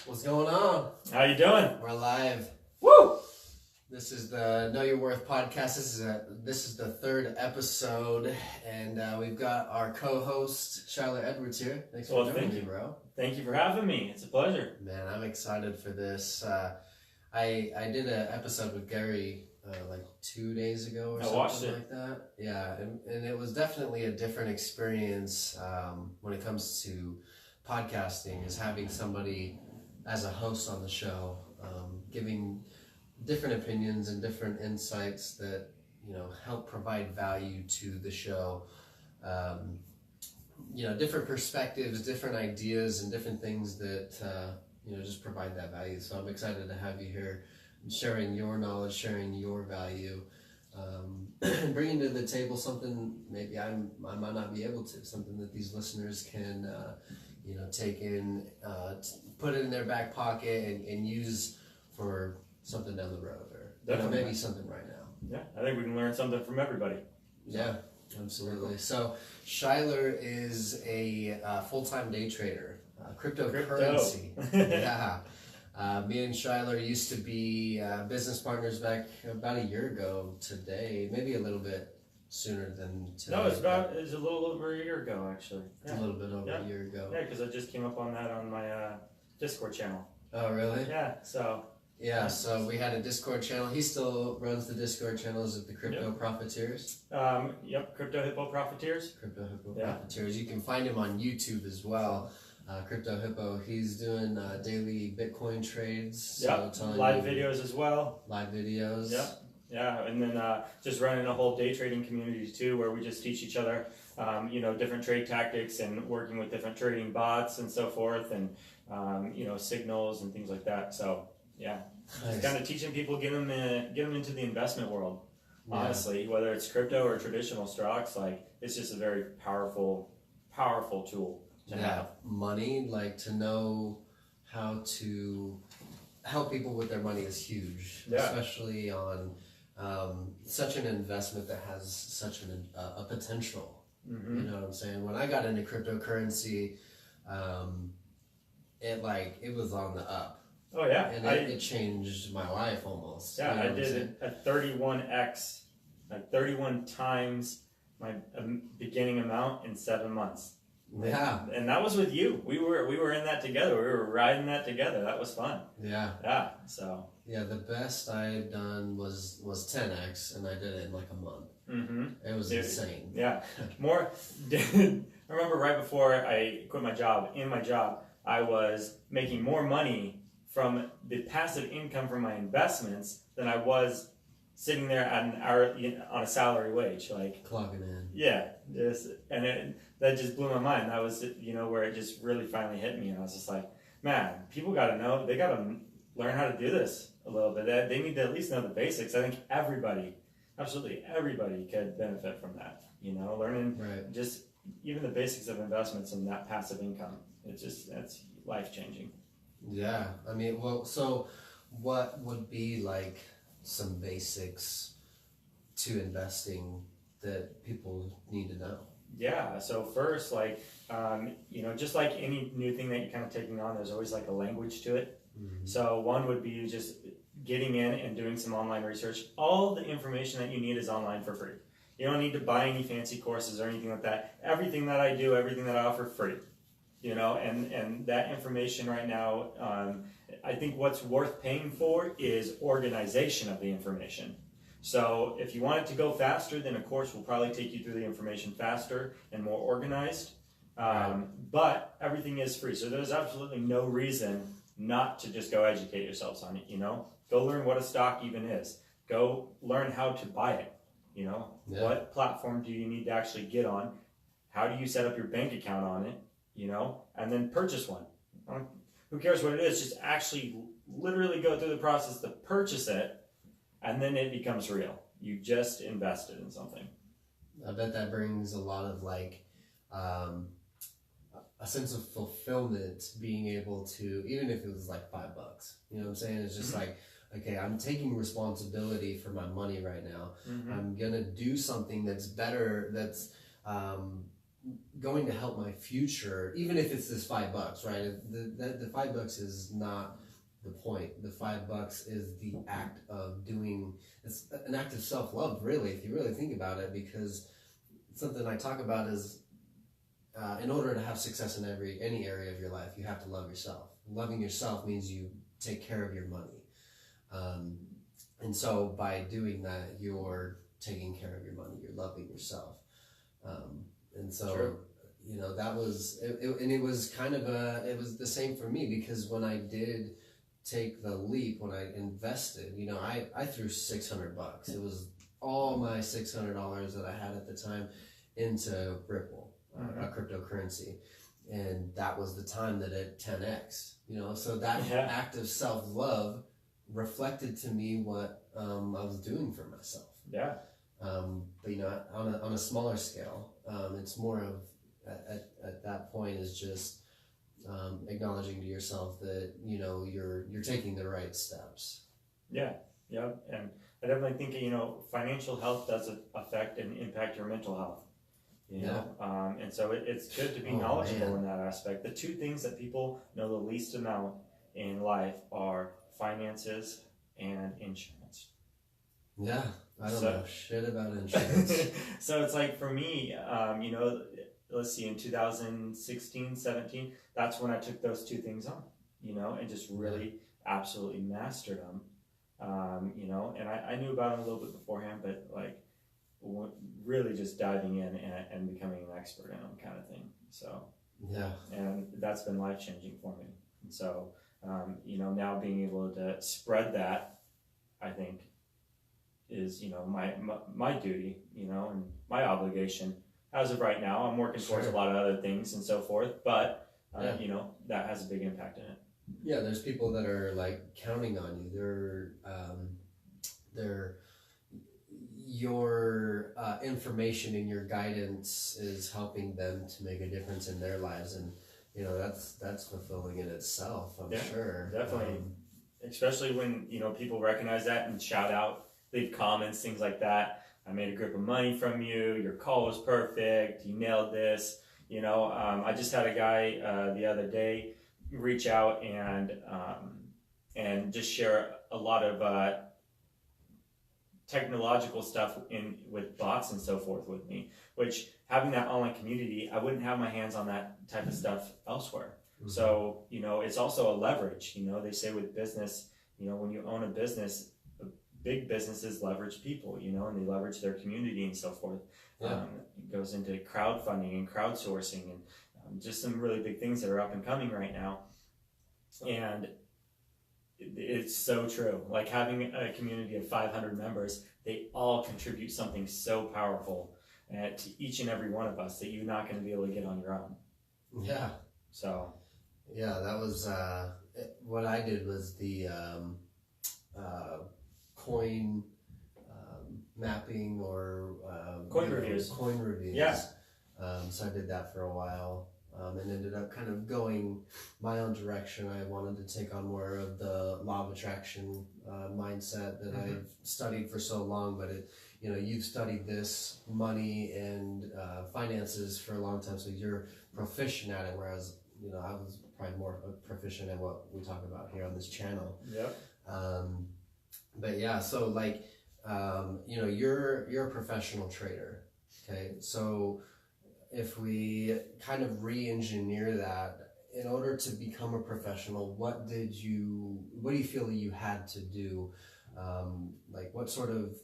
What's going on? How you doing? We're live. Woo! This is the Know Your Worth podcast. This is the third episode, and we've got our co-host Schyler Edwards here. Thanks for joining me, bro. Thank you for having me. It's a pleasure. Man, I'm excited for this. I did an episode with Gary like 2 days ago or something like that. Yeah, and it was definitely a different experience when it comes to podcasting, is having somebody as a host on the show, giving different opinions and different insights that, you know, help provide value to the show. You know, different perspectives, different ideas, and different things that, you know, just provide that value. So I'm excited to have you here, sharing your knowledge, sharing your value, and bringing to the table something maybe I might not be able to, something that these listeners can, you know, take in, put it in their back pocket and use for something down the road, or you know, maybe something right now. Yeah, I think we can learn something from everybody. So. Yeah, absolutely. So Schyler is a full-time day trader, cryptocurrency. Yeah. Me and Schyler used to be business partners back about a year ago today, maybe a little bit sooner than today. No, it was a little over a year ago, actually. Yeah. A little bit over a year ago. Yeah, because I just came up on that on my Discord channel. Oh, really? Yeah, so... Yeah, so we had a Discord channel. He still runs the Discord channels of the Crypto Profiteers. Yep, Crypto Hippo Profiteers. Crypto Hippo Profiteers. You can find him on YouTube as well. Crypto Hippo. He's doing daily Bitcoin trades. Yep, so live videos as well. Live videos. Yep. Yeah, and then just running a whole day trading community too, where we just teach each other, you know, different trade tactics and working with different trading bots and so forth, and you know, signals and things like that. So yeah, nice. Just kind of teaching people, get them into the investment world. Honestly, whether it's crypto or traditional stocks, like it's just a very powerful tool to have. Money, like to know how to help people with their money is huge, especially on such an investment that has such a potential. Mm-hmm. You know what I'm saying? When I got into cryptocurrency, it was on the up. Oh yeah, and it changed my life almost. Yeah, you know I did a 31x, like 31 times my beginning amount in 7 months. Yeah, and that was with you. We were in that together. We were riding that together. That was fun. Yeah. Yeah. So. Yeah, the best I had done was 10x, and I did it in like a month. Mm-hmm. It was insane. Yeah. I remember right before I quit my job. In my job, I was making more money from the passive income from my investments than I was sitting there at an hour on a salary wage, like clocking in. Yeah, that just blew my mind. That was, you know, where it just really finally hit me, and I was just like, man, people got to know, they got to learn how to do this a little bit. They need to at least know the basics. I think absolutely everybody could benefit from that. You know, learning just even the basics of investments and that passive income. That's life changing. Yeah, I mean, well, so what would be like some basics to investing that people need to know? Yeah, so first, like, you know, just like any new thing that you're kind of taking on, there's always like a language to it. Mm-hmm. So one would be just getting in and doing some online research. All the information that you need is online for free. You don't need to buy any fancy courses or anything like that. Everything that I do, everything that I offer, free. You know, and that information right now, I think what's worth paying for is organization of the information. So if you want it to go faster, then a course will probably take you through the information faster and more organized. But everything is free, so there's absolutely no reason not to just go educate yourselves on it. You know, go learn what a stock even is. Go learn how to buy it. You know, what platform do you need to actually get on? How do you set up your bank account on it? You know, and then purchase one. Who cares what it is? Just actually literally go through the process to purchase it, and then it becomes real. You just invested in something. I bet that brings a lot of like a sense of fulfillment, being able to, even if it was like $5, you know what I'm saying? It's just like, okay, I'm taking responsibility for my money right now. Mm-hmm. I'm gonna do something that's better, that's going to help my future, even if it's this $5, right? The $5 is not the point. The $5 is the act of doing. It's an act of self-love, really, if you really think about it, because something I talk about is in order to have success in any area of your life, you have to love yourself. Loving yourself means you take care of your money. And so by doing that, you're taking care of your money, you're loving yourself. And so, True. That was, and it was kind of it was the same for me, because when I did take the leap, when I invested, I threw $600. It was all my $600 that I had at the time into Ripple, a cryptocurrency. And that was the time that it 10x, so that act of self-love reflected to me what I was doing for myself. Yeah. But on a smaller scale, it's more of at that point is just acknowledging to yourself that you're taking the right steps. Yeah. And I definitely think financial health does affect and impact your mental health. And so it's good to be knowledgeable in that aspect. The two things that people know the least amount in life are finances and insurance. Yeah, I don't know shit about insurance. So it's like for me, let's see, in 2016, 17, that's when I took those two things on, and just really absolutely mastered them. And I knew about them a little bit beforehand, but like really just diving in and becoming an expert in them kind of thing. So, and that's been life-changing for me. And so, now being able to spread that, I think, is, my duty, and my obligation. As of right now, I'm working towards a lot of other things and so forth, but, that has a big impact in it. Yeah, there's people that are like counting on you. Your information and your guidance is helping them to make a difference in their lives, and that's fulfilling in itself. I'm sure, definitely, especially when people recognize that and shout out, leave comments, things like that. I made a grip of money from you. Your call was perfect. You nailed this. I just had a guy the other day reach out and just share a lot of technological stuff with bots and so forth with me, which having that online community, I wouldn't have my hands on that type of stuff elsewhere. Mm-hmm. So, it's also a leverage. They say with business, when you own a business, big businesses leverage people, and they leverage their community and so forth. It goes into crowdfunding and crowdsourcing and just some really big things that are up and coming right now. And it's so true. Like having a community of 500 members, they all contribute something so powerful to each and every one of us that you're not going to be able to get on your own. Yeah. So. Yeah, that was what I did was the coin mapping or coin reviews. Yeah. So I did that for a while. And ended up kind of going my own direction. I wanted to take on more of the law of attraction mindset that I've studied for so long. But you've studied this money and finances for a long time, so you're proficient at it. Whereas I was probably more proficient at what we talk about here on this channel. Yeah. But yeah, so like you're a professional trader. Okay, so if we kind of re-engineer that, in order to become a professional, what do you feel that you had to do? Like what sort of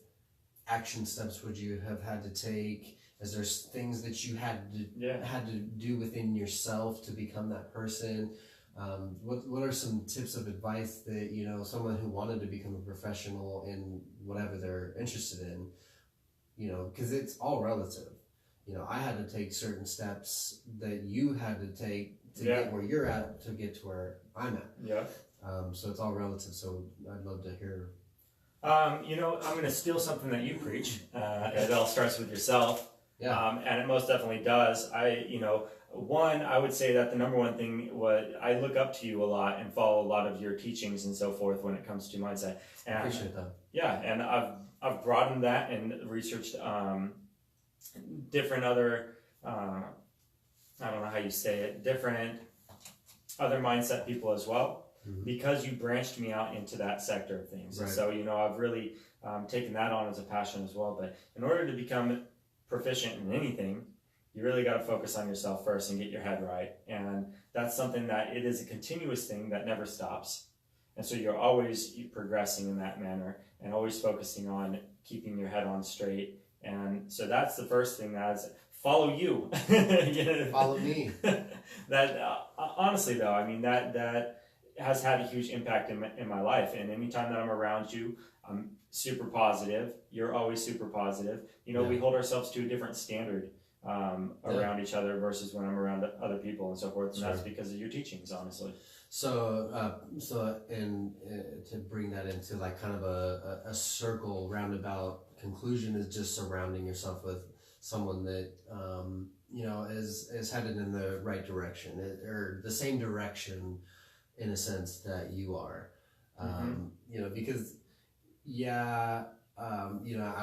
action steps would you have had to take? Is there things that you had to do within yourself to become that person? What are some tips of advice that someone who wanted to become a professional in whatever they're interested in, because it's all relative. I had to take certain steps that you had to take to get where you're at to get to where I'm at. Yeah. So it's all relative. So I'd love to hear. I'm going to steal something that you preach. It all starts with yourself. Yeah. And it most definitely does. I would say that the number one thing I look up to you a lot and follow a lot of your teachings and so forth when it comes to mindset. And appreciate that. Yeah, and I've broadened that and researched different other I don't know how you say it, different other mindset people as well, because you branched me out into that sector of things. Right. So, I've really taken that on as a passion as well. But in order to become proficient in anything, you really got to focus on yourself first and get your head right. And that's something that it is a continuous thing that never stops. And so you're always progressing in that manner and always focusing on keeping your head on straight. And so that's the first thing, that's follow you. Follow me. That honestly though, I mean, that has had a huge impact in my life. And anytime that I'm around you, I'm super positive. You're always super positive. We hold ourselves to a different standard around each other versus when I'm around other people and so forth. And that's because of your teachings, honestly. So, to bring that into like kind of a circle roundabout conclusion is just surrounding yourself with someone that is headed in the right direction or the same direction in a sense that you are. Because I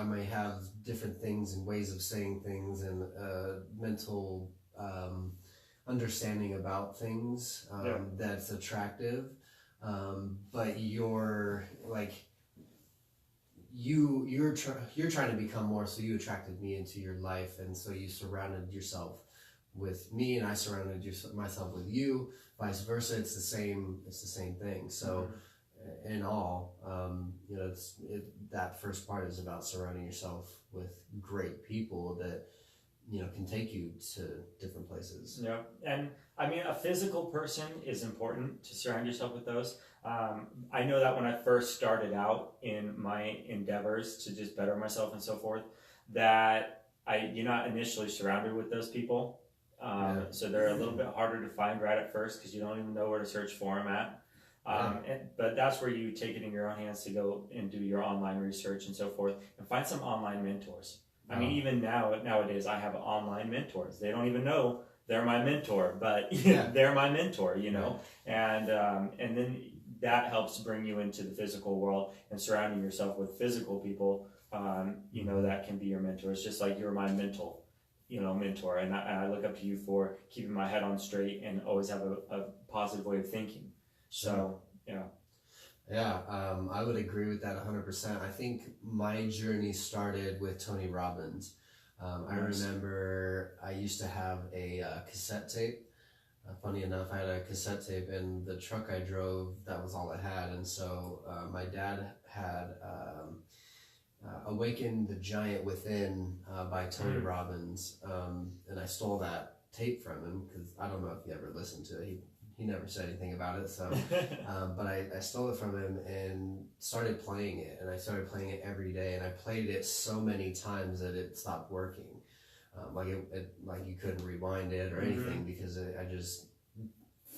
may have different things and ways of saying things and mental understanding about things that's attractive, but you're trying to become more, so you attracted me into your life, and so you surrounded yourself with me, and I surrounded myself with you, vice versa. It's the same thing. So in all, that first part is about surrounding yourself with great people that can take you to different places. Yeah, and I mean, a physical person is important to surround yourself with those. I know that when I first started out in my endeavors to just better myself and so forth, that you're not initially surrounded with those people. So they're a little bit harder to find right at first because you don't even know where to search for them at. But that's where you take it in your own hands to go and do your online research and so forth and find some online mentors. I mean, even nowadays, I have online mentors. They don't even know they're my mentor, but they're my mentor, and then that helps bring you into the physical world and surrounding yourself with physical people, that can be your mentors, just like you're my mentor, and I look up to you for keeping my head on straight and always have a positive way of thinking. So, I would agree with that 100%. I think my journey started with Tony Robbins. I remember I used to have a cassette tape. Funny enough, I had a cassette tape in the truck I drove. That was all it had. And so my dad had Awaken the Giant Within by Tony Robbins. And I stole that tape from him because I don't know if he ever listened to it. He never said anything about it, so but I stole it from him and started playing it, and I started playing it every day, and I played it so many times that it stopped working, like you couldn't rewind it or anything, because I just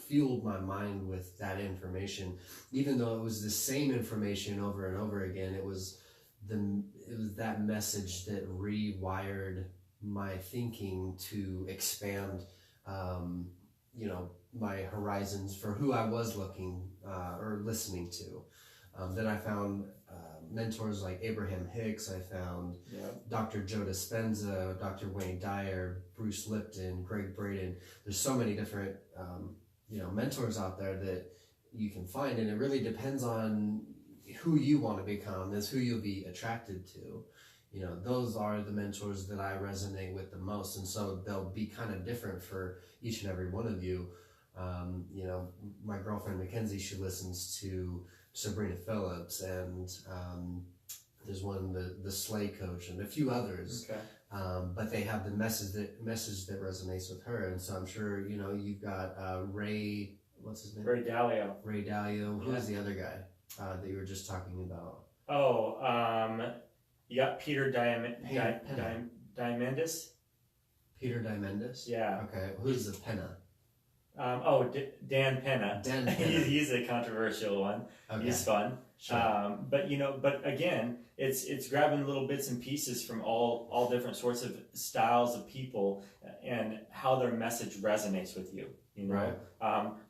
fueled my mind with that information, even though it was the same information over and over again. It was that message that rewired my thinking to expand my horizons for who I was looking or listening to. Then I found mentors like Abraham Hicks. I found Dr. Joe Dispenza, Dr. Wayne Dyer, Bruce Lipton, Greg Braden. There's so many different mentors out there that you can find, and it really depends on who you want to become, is who you'll be attracted to. Those are the mentors that I resonate with the most, and so they'll be kind of different for each and every one of you. My girlfriend Mackenzie, she listens to Sabrina Phillips, and there's one, the Slay Coach, and a few others. Okay. But they have the message that resonates with her, and so I'm sure you've got Ray. What's his name? Ray Dalio. Ray Dalio. Who is the other guy that you were just talking about? You got Peter Diamandis. Peter Diamandis? Yeah. Okay. Who's the Penna? Dan Penna. Dan Penna. He's a controversial one. Okay. He's fun. Sure. But again, it's grabbing little bits and pieces from all different sorts of styles of people and how their message resonates with you. Right.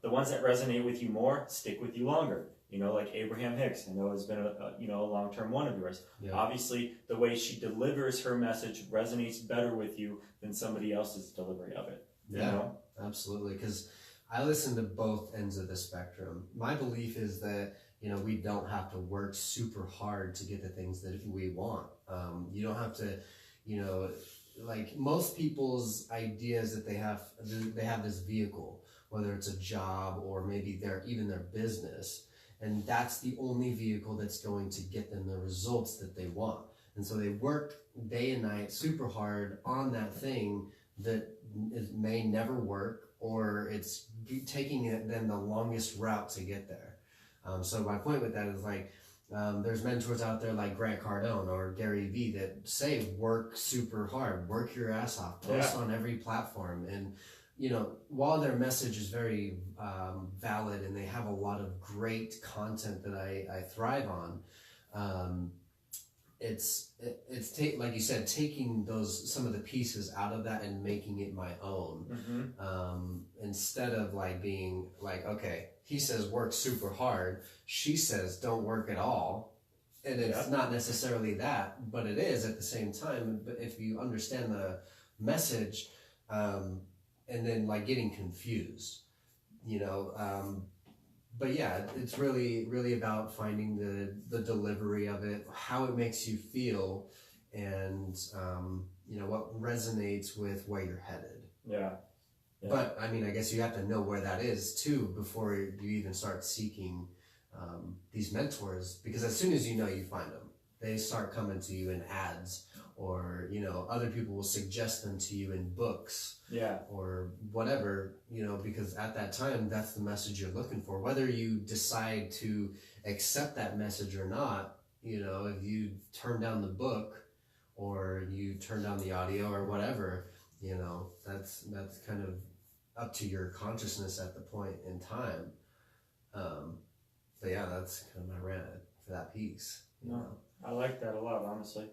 The ones that resonate with you more stick with you longer. Like Abraham Hicks, I know has been a long-term one of yours. Yeah. Obviously, the way she delivers her message resonates better with you than somebody else's delivery of it. You know? Absolutely. Because I listen to both ends of the spectrum. My belief is that, we don't have to work super hard to get the things that we want. You don't have to, like most people's ideas that they have this vehicle, whether it's a job or maybe even their business, and that's the only vehicle that's going to get them the results that they want. And so they work day and night super hard on that thing that may never work, or it's taking them the longest route to get there. So my point with that is like, there's mentors out there like Grant Cardone or Gary Vee that say work super hard, work your ass off, post on every platform. And, while their message is very valid and they have a lot of great content that I thrive on, it's like you said, taking some of the pieces out of that and making it my own. Instead of like being like, okay, he says work super hard, she says don't work at all, and it's not necessarily that, but it is at the same time. But if you understand the message, and then like getting confused, but yeah, it's really, really about finding the delivery of it, how it makes you feel, and what resonates with where you're headed. Yeah. But I mean, I guess you have to know where that is too before you even start seeking these mentors, because as soon as you find them, they start coming to you in ads, or other people will suggest them to you in books, or whatever, because at that time that's the message you're looking for. Whether you decide to accept that message or not, if you turn down the book or you turn down the audio or whatever, that's kind of up to your consciousness at the point in time. But yeah, that's kind of my rant for that piece. I like that a lot, honestly.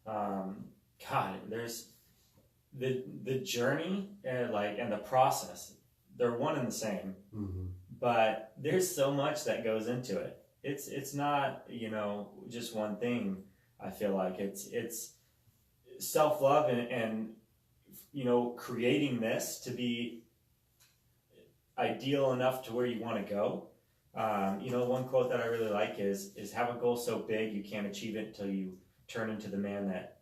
God, there's the journey and the process. They're one and the same, but there's so much that goes into it. It's not just one thing. I feel like it's self-love and creating this to be ideal enough to where you want to go. One quote that I really like is have a goal so big you can't achieve it until you turn into the man that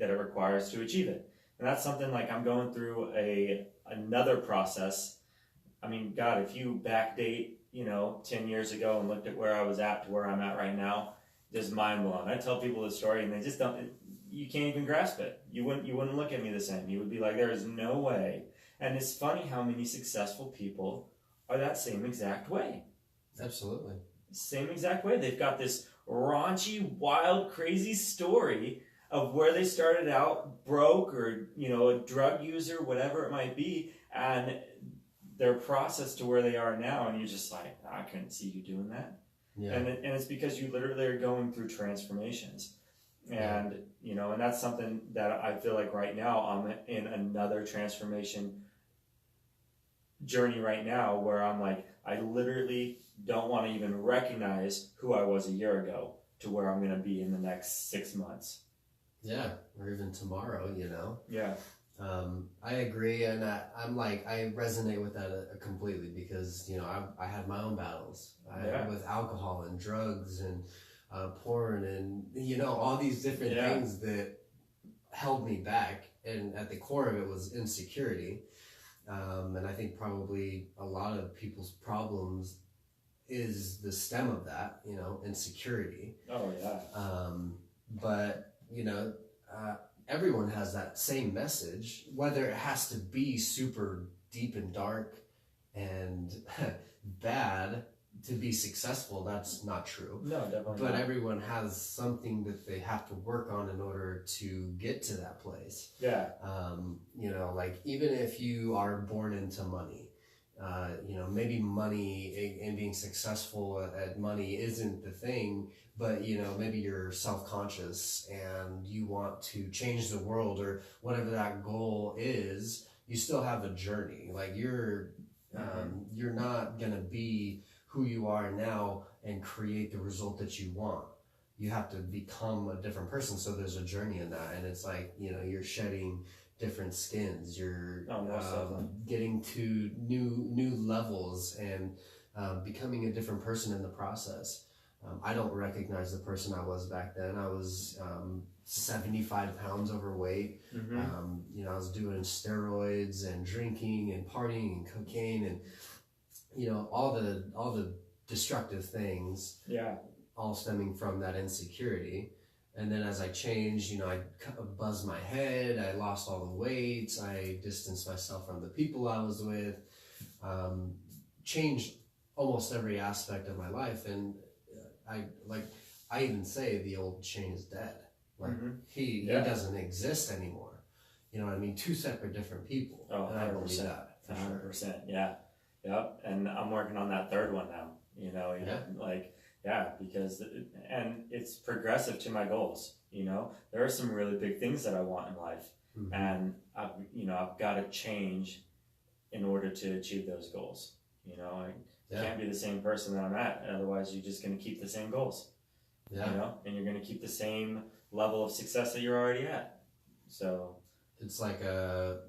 it requires to achieve it. And that's something like I'm going through another process. I mean, God, if you backdate, 10 years ago and looked at where I was at to where I'm at right now, just mind blowing. I tell people the story and they just you can't even grasp it. You wouldn't look at me the same. You would be like, there is no way. And it's funny how many successful people are that same exact way. Absolutely. Same exact way. They've got this raunchy, wild, crazy story of where they started out broke or, a drug user, whatever it might be, and their process to where they are now. And you're just like, I couldn't see you doing that. Yeah. And it's because you literally are going through transformations. And, and that's something that I feel like right now I'm in another transformation journey right now where I'm like, I literally don't want to even recognize who I was a year ago to where I'm going to be in the next 6 months. Yeah, or even tomorrow, Yeah. I agree, and I resonate with that completely because, I had my own battles with alcohol and drugs and porn and, all these different things that held me back, and at the core of it was insecurity. And I think probably a lot of people's problems is the stem of that, insecurity. Oh, yeah. But, everyone has that same message, whether it has to be super deep and dark and bad to be successful. That's not true. No, definitely But not. everyone has something that they have to work on in order to get to that place. Yeah. Like even if you are born into money, maybe money and being successful at money isn't the thing, but maybe you're self-conscious and you want to change the world or whatever that goal is. You still have a journey. Like you're not gonna be who you are now and create the result that you want. You have to become a different person. So there's a journey in that, and it's like you're shedding different skins. You're Definitely. getting to new levels and becoming a different person in the process. I don't recognize the person I was back then. I was 75 pounds overweight. Mm-hmm. I was doing steroids and drinking and partying and cocaine and all the destructive things. Yeah. All stemming from that insecurity. And then as I changed, I buzzed my head, I lost all the weight, I distanced myself from the people I was with, changed almost every aspect of my life. And I even say the old Shane is dead. Like he doesn't exist anymore. You know what I mean? Two separate different people. Oh, and I believe that. 100%. Yeah. Yep. And I'm working on that third one now. Because it's progressive to my goals. There are some really big things that I want in life, and I've got to change in order to achieve those goals. I can't be the same person that I'm at, otherwise you're just going to keep the same goals. And you're going to keep the same level of success that you're already at. So it's like a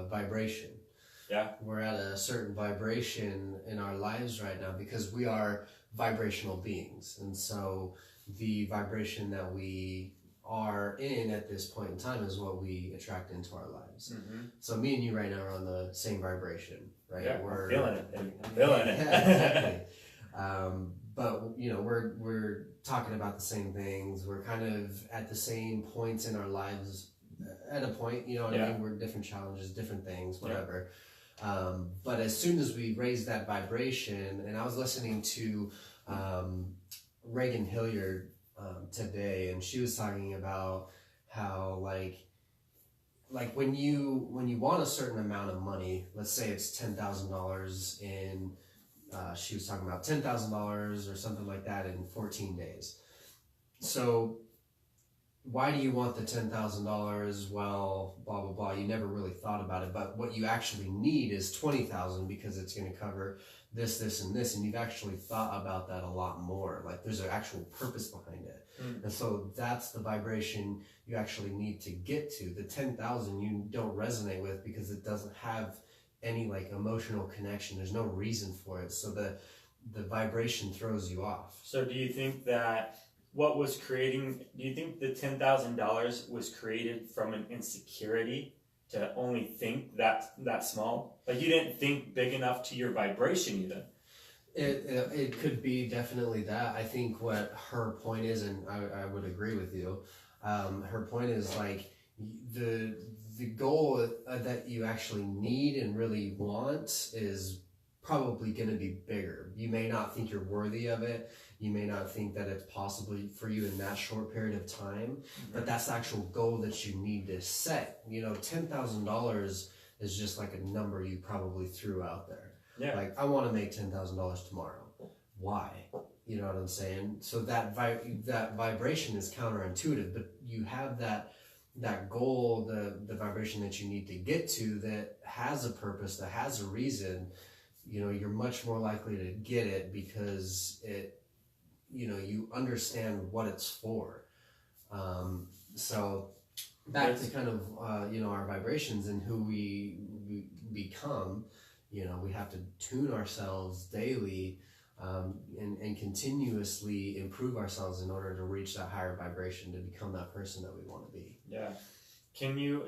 vibration. Yeah. We're at a certain vibration in our lives right now because we are vibrational beings. And so the vibration that we are in at this point in time is what we attract into our lives. So me and you right now are on the same vibration, right? Yeah, we're feeling it. I'm feeling it. Yeah, exactly. But we're talking about the same things. We're kind of at the same points in our lives at a point, I mean? We're different challenges, different things, whatever. But as soon as we raise that vibration, and I was listening to Reagan Hilliard today, and she was talking about how like when you want a certain amount of money, let's say it's $10,000 in she was talking about $10,000 or something like that in 14 days. So why do you want the $10,000? Well, blah, blah, blah. You never really thought about it. But what you actually need is $20,000 because it's going to cover this, this, and this. And you've actually thought about that a lot more. Like there's an actual purpose behind it. And so that's the vibration you actually need to get to. The 10,000 you don't resonate with because it doesn't have any like emotional connection. There's no reason for it. So the vibration throws you off. So do you think that do you think the $10,000 was created from an insecurity to only think that small? Like you didn't think big enough to your vibration even? It could be definitely that. I think what her point is, and I would agree with you, her point is like the goal that you actually need and really want is probably going to be bigger. You may not think you're worthy of it. You may not think that it's possible for you in that short period of time, but that's the actual goal that you need to set. $10,000 is just like a number you probably threw out there. Yeah. Like, I want to make $10,000 tomorrow. Why? You know what I'm saying? So that vibration is counterintuitive, but you have that goal, the vibration that you need to get to that has a purpose, that has a reason. You're much more likely to get it because you understand what it's for. So back to kind of, our vibrations and who we become, we have to tune ourselves daily and continuously improve ourselves in order to reach that higher vibration to become that person that we want to be. Yeah.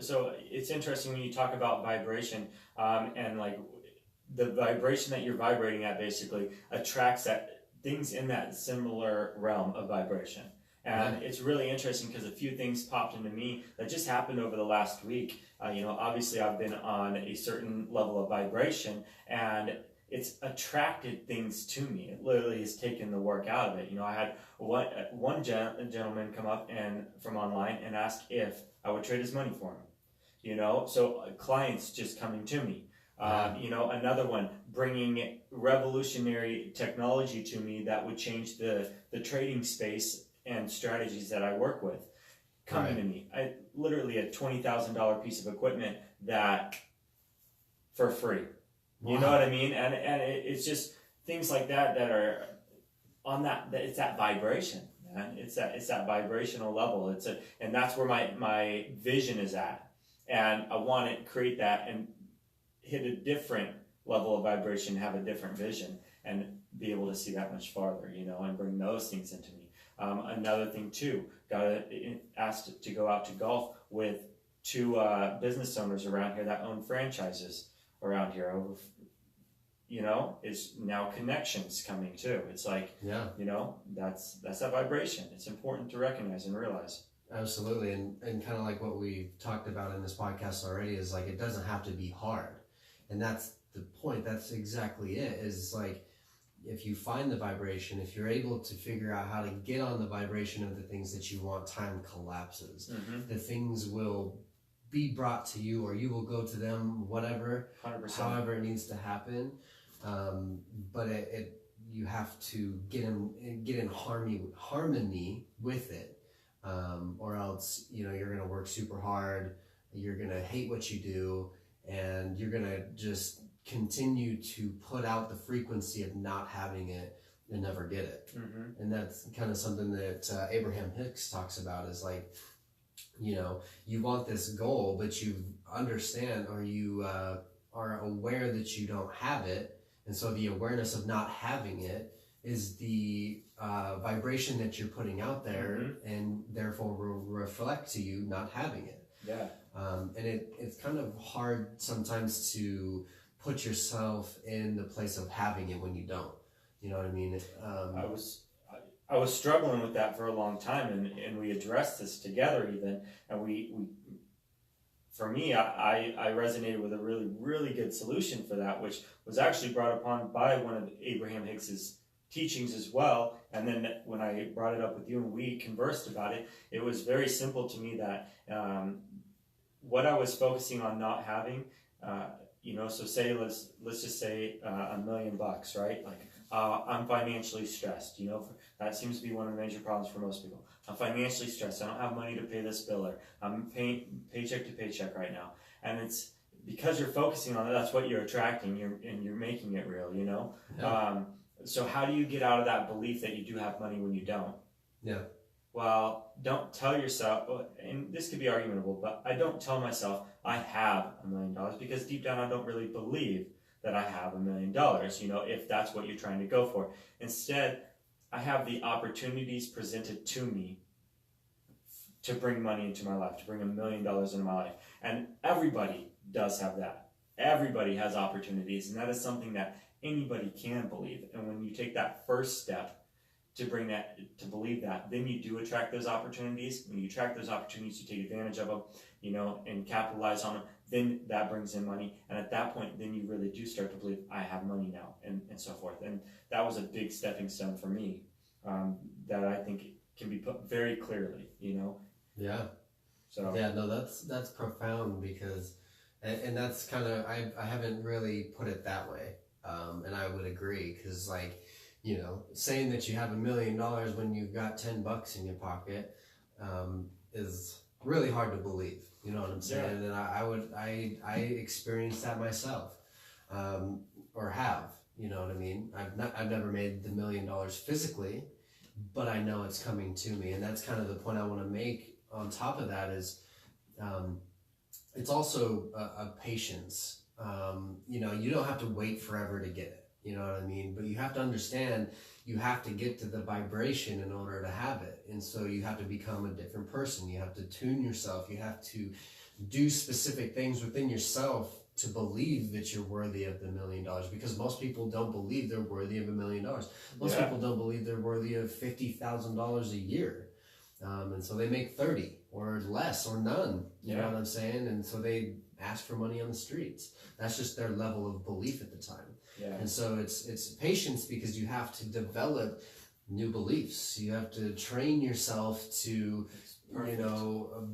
So it's interesting when you talk about vibration and like the vibration that you're vibrating at basically attracts things in that similar realm of vibration. And it's really interesting because a few things popped into me that just happened over the last week. Obviously I've been on a certain level of vibration and it's attracted things to me. It literally has taken the work out of it. I had one gentleman come up and from online and ask if I would trade his money for him. So clients just coming to me. Another one bringing revolutionary technology to me that would change the trading space and strategies that I work with coming to me. I literally a $20,000 piece of equipment that for free. You know what I mean? And it's just things like that are on that it's that vibration, man. It's that vibrational level. And that's where my vision is at. and I want to create that and hit a different level of vibration, have a different vision, and be able to see that much farther, and bring those things into me. Another thing too, got asked to go out to golf with two business owners around here that own franchises around here. It's now connections coming too. It's like, that's that vibration. It's important to recognize and realize. Absolutely. And kind of like what we've talked about in this podcast already is like, it doesn't have to be hard. And that's the point. That's exactly it. Is like, if you find the vibration, if you're able to figure out how to get on the vibration of the things that you want, time collapses. Mm-hmm. The things will be brought to you, or you will go to them, whatever, 100%. However it needs to happen. But you have to get in harmony with it, or else you're gonna work super hard. You're gonna hate what you do, and you're gonna just continue to put out the frequency of not having it and never get it. Mm-hmm. And that's kind of something that Abraham Hicks talks about, is like, you want this goal, but you understand, or you are aware that you don't have it. And so the awareness of not having it is the vibration that you're putting out there, mm-hmm. and therefore will reflect to you not having it. Yeah. And it's kind of hard sometimes to put yourself in the place of having it when you don't. You know what I mean? I was struggling with that for a long time, and we addressed this together even, and we for me, I resonated with a really, really good solution for that, which was actually brought upon by one of Abraham Hicks's teachings as well. And then when I brought it up with you and we conversed about it, it was very simple to me that what I was focusing on not having, so say let's just say $1 million, right? Like I'm financially stressed. That seems to be one of the major problems for most people. I'm financially stressed. I don't have money to pay this bill, or I'm paying paycheck to paycheck right now. And it's because you're focusing on it, that's what you're attracting, and you're making it real, Yeah. So how do you get out of that belief that you do have money when you don't? Yeah. Well, don't tell yourself, and this could be arguable, but I don't tell myself I have $1 million, because deep down I don't really believe that I have $1 million, if that's what you're trying to go for. Instead, I have the opportunities presented to me to bring money into my life, to bring $1 million into my life. And everybody does have that. Everybody has opportunities, and that is something that anybody can believe. And when you take that first step to believe that, then you do attract those opportunities. When you attract those opportunities, you take advantage of them, and capitalize on them. Then that brings in money. And at that point, then you really do start to believe, I have money now, and so forth. And that was a big stepping stone for me, that I think can be put very clearly, Yeah. So yeah, no, that's profound, because, and that's kind of, I haven't really put it that way. And I would agree, because like, saying that you have $1 million when you've got $10 in your pocket, is really hard to believe. You know what I'm saying? Yeah. And I experienced that myself, or have. You know what I mean? I've never made the $1 million physically, but I know it's coming to me, and that's kind of the point I want to make. On top of that is, it's also a patience. You don't have to wait forever to get it. You know what I mean? But you have to understand, you have to get to the vibration in order to have it. And so you have to become a different person. You have to tune yourself. You have to do specific things within yourself to believe that you're worthy of the $1 million, because most people don't believe they're worthy of $1 million. Most people don't believe they're worthy of $50,000 a year. And so they make 30 or less or none. You know what I'm saying? And so they ask for money on the streets. That's just their level of belief at the time. Yeah. And so it's patience, because you have to develop new beliefs. You have to train yourself to,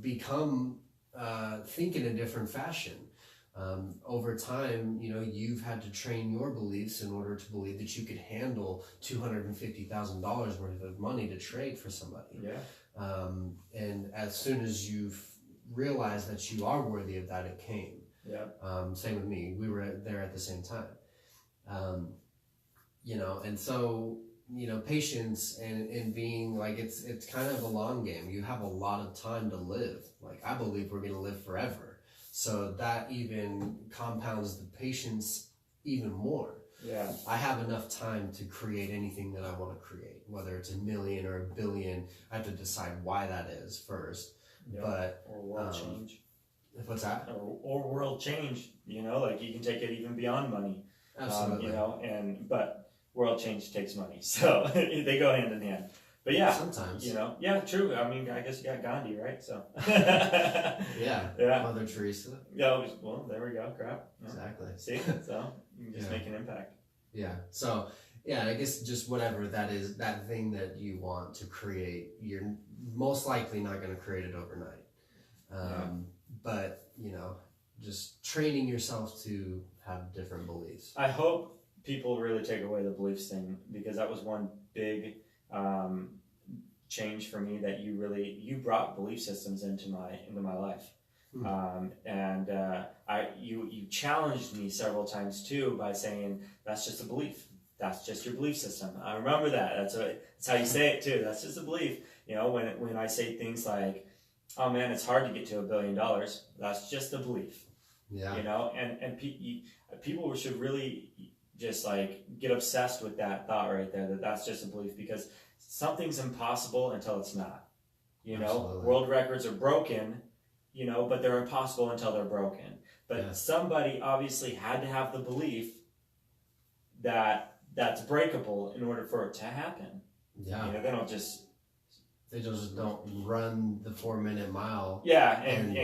become, think in a different fashion. Over time, you've had to train your beliefs in order to believe that you could handle $250,000 worth of money to trade for somebody. Yeah. And as soon as you've realized that you are worthy of that, it came. Yeah. Same with me. We were there at the same time. And so, patience and being like, it's kind of a long game. You have a lot of time to live. Like, I believe we're going to live forever. So that even compounds the patience even more. Yeah. I have enough time to create anything that I want to create, whether it's 1 million or 1 billion. I have to decide why that is first. Yeah. But or world change. What's that? Or world change. You know, like you can take it even beyond money. Absolutely. You know, but world change takes money, so they go hand in hand. But yeah, sometimes, you know, yeah, true. I mean, I guess you got Gandhi, right? So yeah, Mother Teresa. Yeah, well, there we go. Crap. Yeah. Exactly. See, so you can just make an impact. Yeah. So yeah, I guess just whatever that is, that thing that you want to create, you're most likely not going to create it overnight. But you know, just training yourself to have different beliefs. I hope people really take away the beliefs thing, because that was one big change for me, that you brought belief systems into my life. You challenged me several times too by saying, that's just a belief, that's just your belief system. I remember that. That's how you say it too. That's just a belief. You know, when I say things like, oh man, it's hard to get to $1 billion, that's just a belief. Yeah. You know, and people should really just like get obsessed with that thought right there, that's just a belief, because something's impossible until it's not. You know, Absolutely. World records are broken, you know, but they're impossible until they're broken. But somebody obviously had to have the belief that that's breakable in order for it to happen. Yeah. You know, they just don't run the 4-minute mile. Yeah, and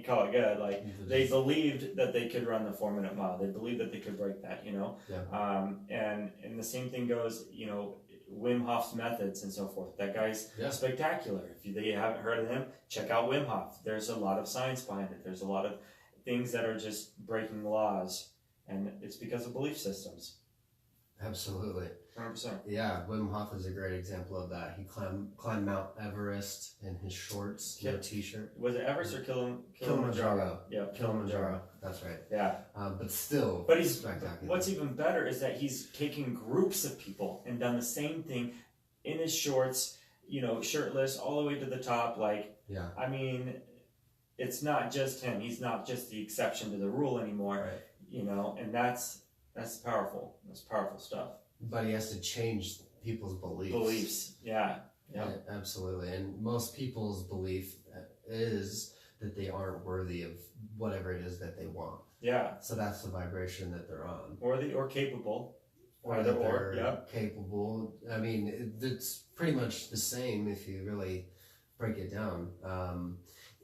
call it good. Like they believed that they could run the 4-minute mile. They believed that they could break that. You know. Yeah. And the same thing goes. You know, Wim Hof's methods and so forth. That guy's spectacular. If you haven't heard of him, check out Wim Hof. There's a lot of science behind it. There's a lot of things that are just breaking laws, and it's because of belief systems. Absolutely. 100%. Yeah, Wim Hof is a great example of that. He climbed Mount Everest in his shorts, no t-shirt. Was it Everest or Kilimanjaro? Yeah, Kilimanjaro. That's right. Yeah. But still, he's spectacular. What's even better is that he's taken groups of people and done the same thing in his shorts, you know, shirtless all the way to the top. Like, I mean, it's not just him. He's not just the exception to the rule anymore. Right. You know, and that's powerful. That's powerful stuff. But he has to change people's beliefs. Yeah. Absolutely. And most people's belief is that they aren't worthy of whatever it is that they want. Yeah. So that's the vibration that they're on. Or capable. Either they're capable. I mean, it's pretty much the same if you really break it down.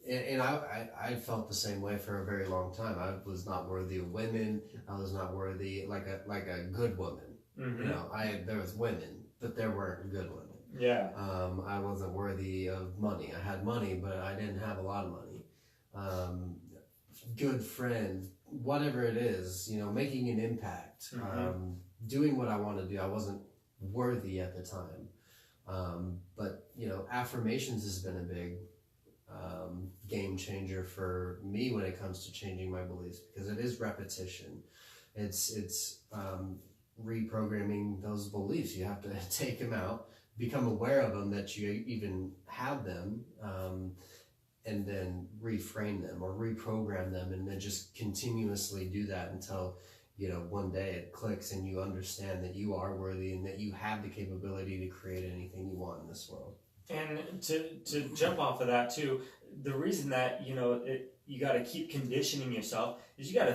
And I felt the same way for a very long time. I was not worthy of women. I was not worthy like a good woman. Mm-hmm. You know, there was women, but there weren't good women. Yeah. I wasn't worthy of money. I had money, but I didn't have a lot of money. Good friend, whatever it is, you know, making an impact, doing what I want to do. I wasn't worthy at the time. But, you know, affirmations has been a big game changer for me when it comes to changing my beliefs, because it is repetition. It's reprogramming those beliefs. You have to take them out, become aware of them, that you even have them, and then reframe them or reprogram them, and then just continuously do that until, you know, one day it clicks and you understand that you are worthy and that you have the capability to create anything you want in this world. And to jump off of that too, the reason that, you know, you got to keep conditioning yourself is you got to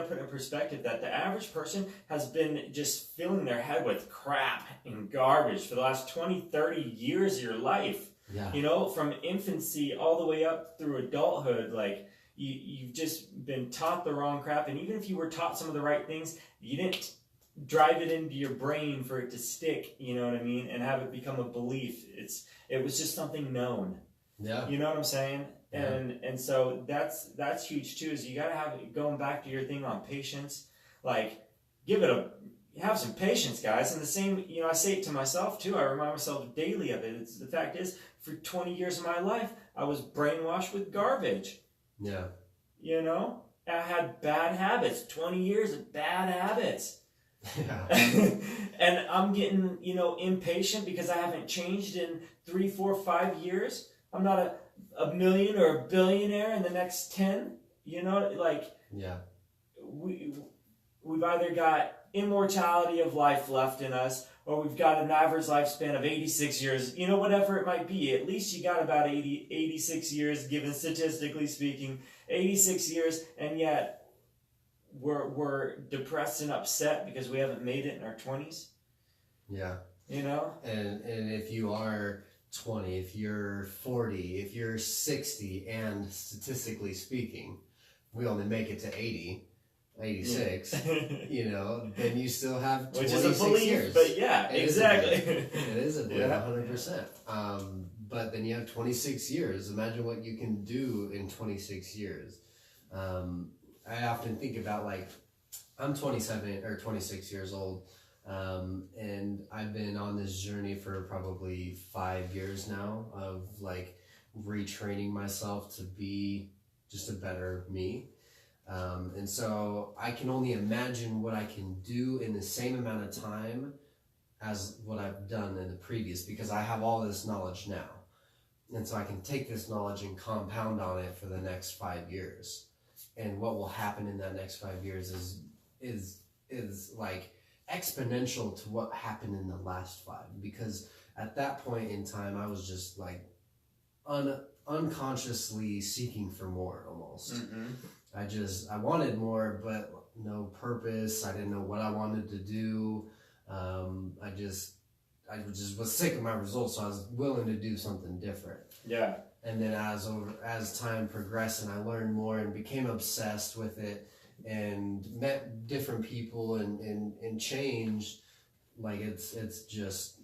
put in perspective that the average person has been just filling their head with crap and garbage for the last 20, 30 years of your life. Yeah. You know, from infancy all the way up through adulthood, like you've just been taught the wrong crap. And even if you were taught some of the right things, you didn't drive it into your brain for it to stick, you know what I mean, and have it become a belief. It was just something known. Yeah. You know what I'm saying? Yeah. And so that's huge too, is you got to have, going back to your thing on patience, like have some patience, guys. And the same, you know, I say it to myself too. I remind myself daily of it. The fact is, for 20 years of my life, I was brainwashed with garbage. Yeah. You know, I had bad habits, 20 years of bad habits. Yeah. And I'm getting, you know, impatient because I haven't changed in 3, 4, 5 years. I'm not a million or a billionaire in the next 10. You know, like Yeah. we've either got immortality of life left in us, or we've got an average lifespan of 86 years, you know, whatever it might be. At least you got about 86 years, given statistically speaking, 86 years, and yet we're depressed and upset because we haven't made it in our 20s. Yeah. You know? And if you are 20, if you're 40, if you're 60, and statistically speaking, we only make it to 80, 86, you know, then you still have 26 Which is a belief, years. but yeah, It exactly. It is a belief, Yeah. 100%. But then you have 26 years. Imagine what you can do in 26 years. I often think about, like, I'm 27 or 26 years old, and I've been on this journey for probably 5 years now of, like, retraining myself to be just a better me. And so I can only imagine what I can do in the same amount of time as what I've done in the previous, because I have all this knowledge now. And so I can take this knowledge and compound on it for the next 5 years. And what will happen in that next 5 years is like exponential to what happened in the last 5. Because at that point in time, I was just like unconsciously seeking for more almost. Mm-hmm. I wanted more, but no purpose. I didn't know what I wanted to do. I just was sick of my results, so I was willing to do something different. Yeah. And then as time progressed and I learned more and became obsessed with it and met different people and changed, like it's just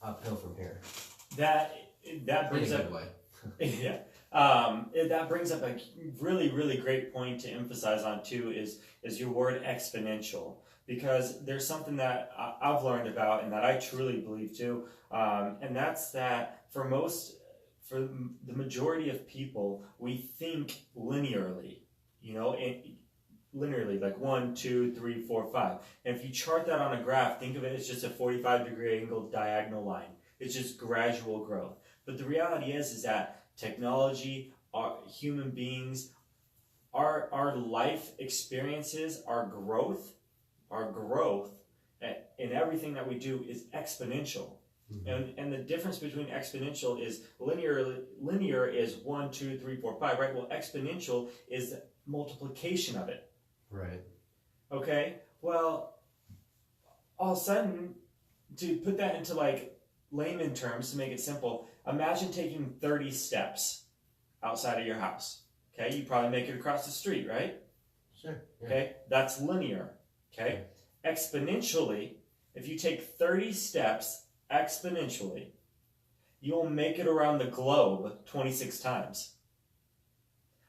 uphill from here. That brings In a up good way. yeah. That brings up a really, really great point to emphasize on too is your word exponential, because there's something that I've learned about and that I truly believe too, and that's that for the majority of people, we think linearly, you know, linearly, like 1, 2, 3, 4, 5. And if you chart that on a graph, think of it as just a 45-degree angled diagonal line. It's just gradual growth. But the reality is that technology, our human beings, our life experiences, our growth in everything that we do is exponential. Mm-hmm. And the difference between exponential is linear is 1, 2, 3, 4, 5, right? Well, exponential is the multiplication of it. Right. Okay? Well, all of a sudden, to put that into like layman terms, to make it simple, imagine taking 30 steps outside of your house. Okay? You probably make it across the street, right? Sure. Yeah. Okay? That's linear. Okay? Exponentially, if you take 30 steps exponentially, you'll make it around the globe 26 times.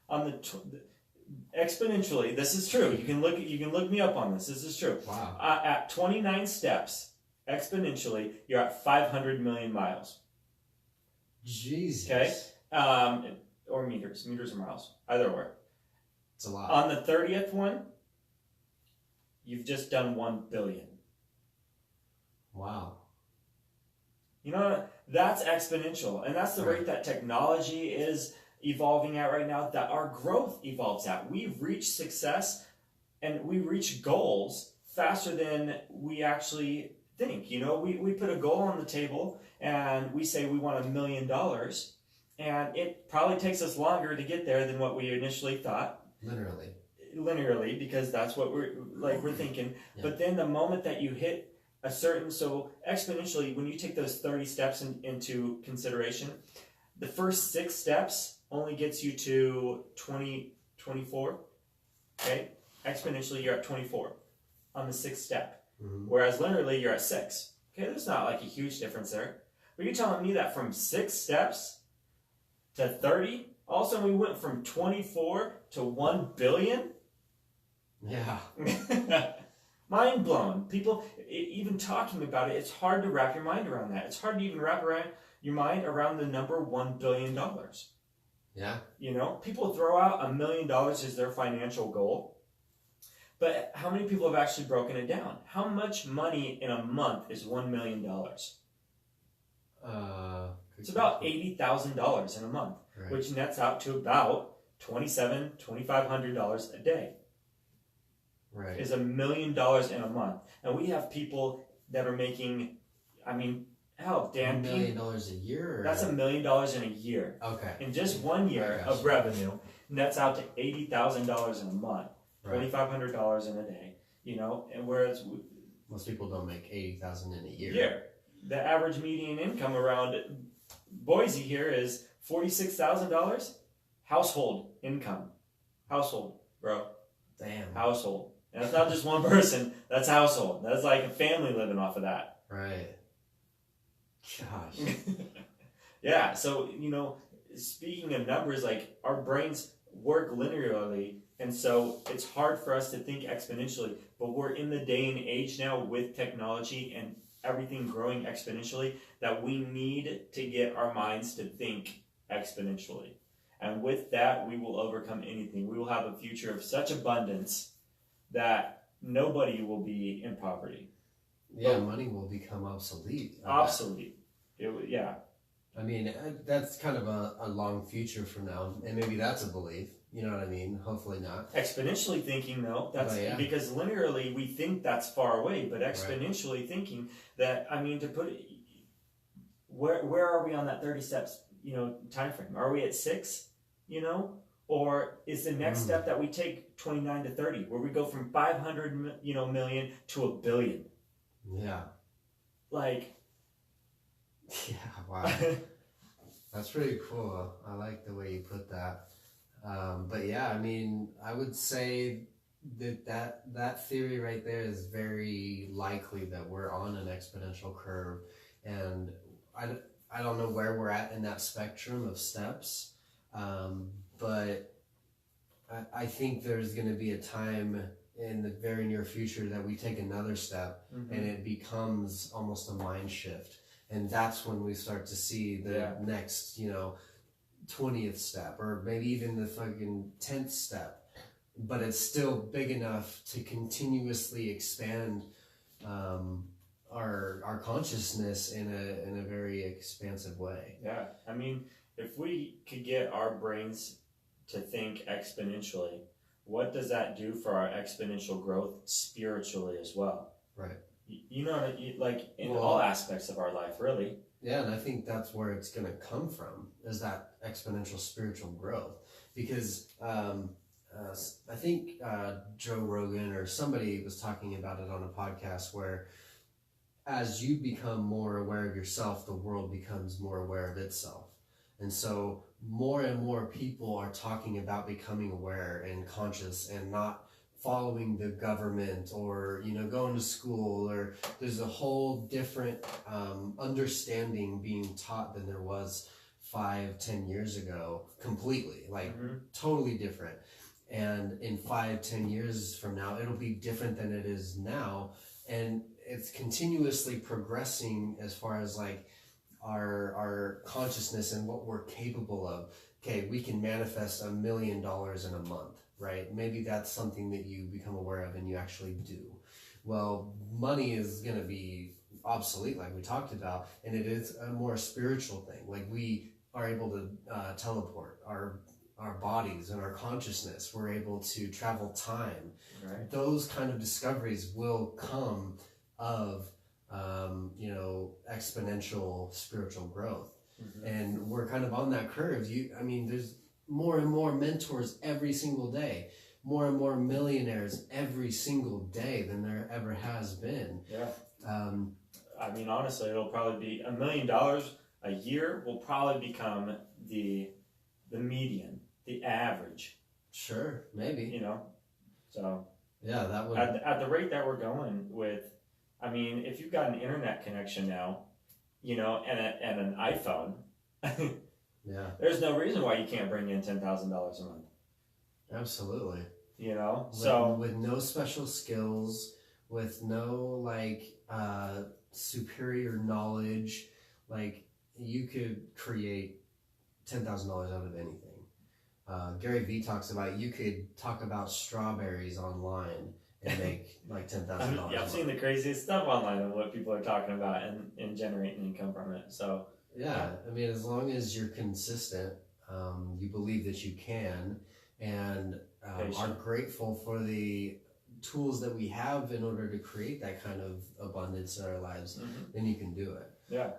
On the exponentially, this is true. You can look me up on this. This is true. Wow. At 29 steps exponentially, you're at 500 million miles. Jesus. Okay. Or meters or miles, either or. It's a lot. On the 30th one, you've just done 1 billion. Wow. You know, that's exponential. And that's the rate that technology is evolving at right now, that our growth evolves at. We've reached success and we reach goals faster than we actually think. You know, we put a goal on the table and we say we want $1 million, and it probably takes us longer to get there than what we initially thought. Linearly, because that's what we're thinking. Yeah. But then the moment that you hit a certain, so exponentially, when you take those 30 steps into consideration, the first 6 steps only gets you to 24. Okay? Exponentially, you're at 24 on the 6th step. Mm-hmm. Whereas linearly, you're at 6. Okay, there's not like a huge difference there. But you're telling me that from 6 steps to 30, all of a sudden we went from 24 to 1 billion? Yeah. Mind blown. People, even talking about it, it's hard to wrap your mind around that. It's hard to even wrap around your mind around the number $1 billion. Yeah. You know, people throw out $1 million as their financial goal. But how many people have actually broken it down? How much money in a month is $1 million? It's about $80,000 in a month, right, which nets out to about $2,500 a day. Right. Is $1 million in a month. And we have people that are making, I mean, hell, Dan, $1 million a year? Or? That's $1 million in a year. Okay. In just 1 year of revenue, nets out to $80,000 in a month, $2,500 in a day. You know, and whereas most people don't make $80,000 in a year. Yeah, the average median income around Boise here is $46,000 household income. Household, bro. Damn. Household. And it's not just one person. That's household. That's like a family living off of that. Right. Gosh. Yeah. So, you know, speaking of numbers, like our brains work linearly. And so it's hard for us to think exponentially. But we're in the day and age now with technology and everything growing exponentially that we need to get our minds to think exponentially. And with that, we will overcome anything. We will have a future of such abundance that nobody will be in poverty. Yeah, money will become obsolete. Obsolete. Yeah. I mean, that's kind of a long future from now. And maybe that's a belief. You know what I mean? Hopefully not. Exponentially thinking, though, that's because linearly we think that's far away, but exponentially thinking that, I mean, to put it, where are we on that 30 steps, you know, time frame? Are we at 6, you know? Or is the next step that we take 29 to 30, where we go from 500, you know, million to 1 billion? Yeah. Like. Yeah, wow. That's pretty cool. I like the way you put that. But yeah, I mean, I would say that theory right there is very likely that we're on an exponential curve, and I don't know where we're at in that spectrum of steps, but I think there's going to be a time in the very near future that we take another step and it becomes almost a mind shift, and that's when we start to see the next, you know, 20th step, or maybe even the fucking 10th step, but it's still big enough to continuously expand our consciousness in a very expansive way. Yeah, I mean, if we could get our brains to think exponentially, what does that do for our exponential growth spiritually as well? Right. You know, like in all aspects of our life, really. Yeah, and I think that's where it's going to come from, is that exponential spiritual growth. Because I think Joe Rogan or somebody was talking about it on a podcast where as you become more aware of yourself, the world becomes more aware of itself. And so more and more people are talking about becoming aware and conscious and not following the government, or, you know, going to school, or there's a whole different understanding being taught than there was 5-10 years ago. Completely, like totally different. And in 5-10 years from now, it'll be different than it is now, and it's continuously progressing as far as like our consciousness and what we're capable of. Okay, we can manifest $1 million in a month, right? Maybe that's something that you become aware of and you actually do. Well, money is going to be obsolete, like we talked about, and it is a more spiritual thing. Like we are able to teleport our bodies and our consciousness. We're able to travel time. Right. Those kind of discoveries will come of you know, exponential spiritual growth. And we're kind of on that curve. I mean, there's more and more mentors every single day, more and more millionaires every single day than there ever has been. Yeah. I mean, honestly, it'll probably be $1 million a year will probably become the median, the average. Sure, maybe. You know, so yeah, that would at the rate that we're going with. I mean, if you've got an internet connection now, you know, and an iPhone, yeah, there's no reason why you can't bring in $10,000 a month. Absolutely. You know, with no special skills, with no like superior knowledge, like you could create $10,000 out of anything. Gary Vee talks about you could talk about strawberries online and make like $10,000. Yeah, I've seen the craziest stuff online of what people are talking about and generating income from it. So yeah, I mean, as long as you're consistent, you believe that you can, and are grateful for the tools that we have in order to create that kind of abundance in our lives, then you can do it. Yeah.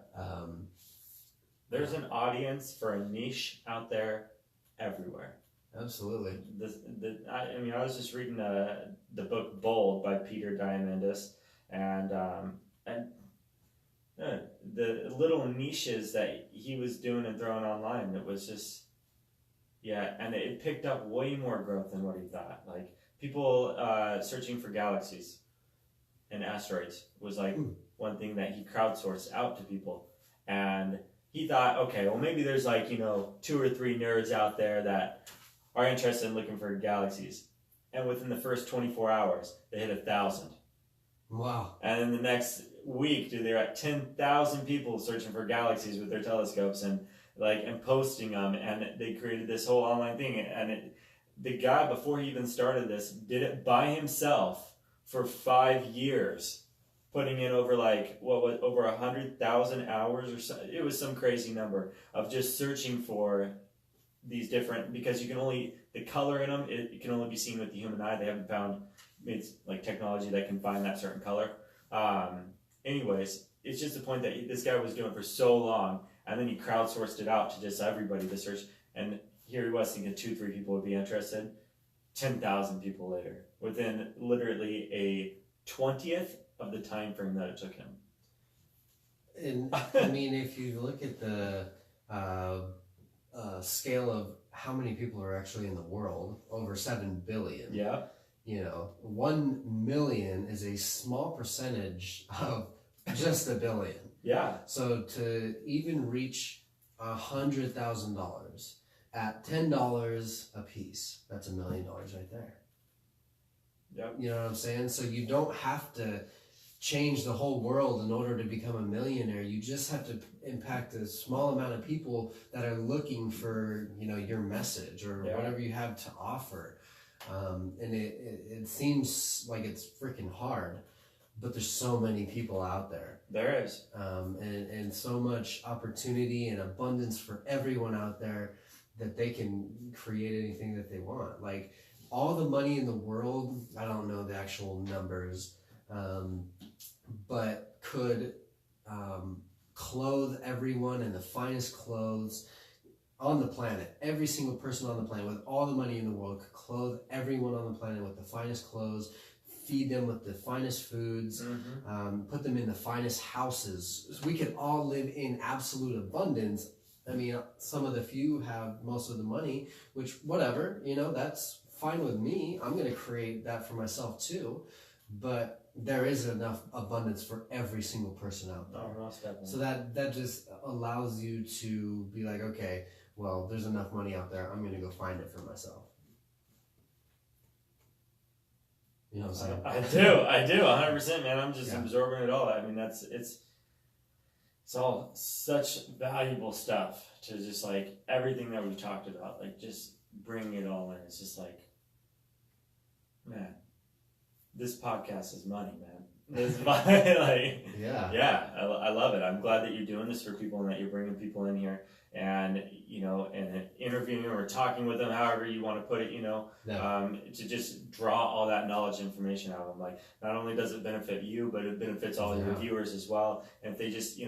There's an audience for a niche out there everywhere. Absolutely. I was just reading the book Bold by Peter Diamandis, and the little niches that he was doing and throwing online, it was just, and it picked up way more growth than what he thought. Like, people searching for galaxies and asteroids was like one thing that he crowdsourced out to people. And he thought, okay, well, maybe there's 2 or 3 nerds out there that are interested in looking for galaxies. And within the first 24 hours, they hit 1,000. Wow. And then the next week, they're at 10,000 people searching for galaxies with their telescopes and posting them. And they created this whole online thing. And the guy, before he even started this, did it by himself for 5 years, putting in over over 100,000 hours or so. It was some crazy number of just searching for these different, because the color in them, it can only be seen with the human eye. They haven't found it's like technology that can find that certain color. Anyways, it's just the point that this guy was doing for so long, and then he crowdsourced it out to just everybody to search. And here he was thinking 2-3 people would be interested. 10,000 people later, within literally a 20th of the time frame that it took him. And I mean, if you look at the scale of how many people are actually in the world, over 7 billion. Yeah. 1 million is a small percentage of just a billion. Yeah. So to even reach $100,000 at $10 a piece, that's $1 million right there. Yep. You know what I'm saying? So you don't have to change the whole world in order to become a millionaire. You just have to impact a small amount of people that are looking for, your message or whatever you have to offer. And it seems like it's freaking hard, but there's so many people out there. There is. And so much opportunity and abundance for everyone out there that they can create anything that they want. Like, all the money in the world, I don't know the actual numbers, but could clothe everyone in the finest clothes on the planet. Every single person on the planet with all the money in the world could clothe everyone on the planet with the finest clothes, feed them with the finest foods, put them in the finest houses. So we could all live in absolute abundance. I mean, some of the few have most of the money, which, whatever, that's fine with me. I'm going to create that for myself too. But there is enough abundance for every single person out there. Oh, most definitely. So that just allows you to be like, okay, well, there's enough money out there. I'm going to go find it for myself. You know what I'm saying? I do, 100%, man. I'm just absorbing it all. I mean, it's all such valuable stuff to just everything that we've talked about, just bring it all in. It's just man, this podcast is money, man. This is money, I love it. I'm glad that you're doing this for people and that you're bringing people in here and and interviewing them or talking with them, however you want to put it, to just draw all that knowledge information out of them. Not only does it benefit you, but it benefits all your viewers as well. And if they just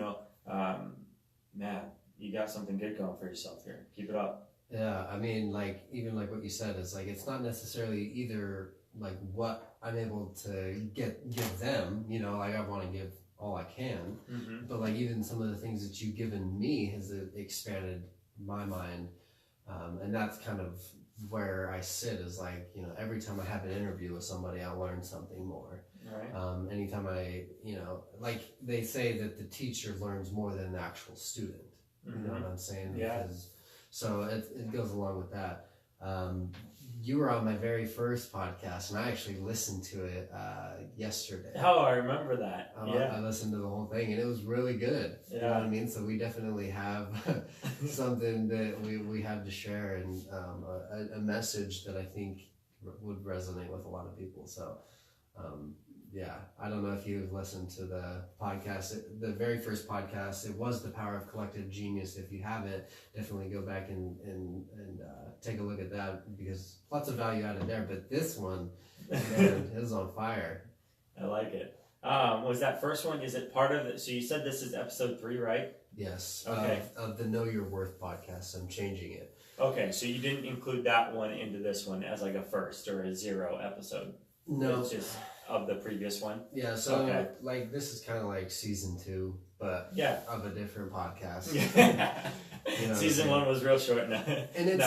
man, you got something good going for yourself here. Keep it up. Yeah, I mean, even what you said is it's not necessarily either what I'm able to give them, I want to give all I can, but even some of the things that you've given me has expanded my mind, and that's kind of where I sit is every time I have an interview with somebody, I learn something more. Right. Anytime they say that the teacher learns more than the actual student. You know what I'm saying? Yeah. So it goes along with that. You were on my very first podcast, and I actually listened to it yesterday. Oh, I remember that. I listened to the whole thing, and it was really good. Yeah. You know what I mean? So we definitely have something that we have to share, and a message that I think would resonate with a lot of people. So Yeah, I don't know if you've listened to the podcast. The very first podcast, it was The Power of Collective Genius. If you haven't, definitely go back and take a look at that, because lots of value added there. But this one, man, it was on fire. I like it. Was that first one, is it part of it? So you said this is episode 3, right? Yes. Okay. Of the Know Your Worth podcast. I'm changing it. Okay, so you didn't include that one into this one as like a first or a 0 episode. No. It's just of the previous one. Yeah, so like this is kind of like season 2, but of a different podcast. You know, season 1 was real short. And it's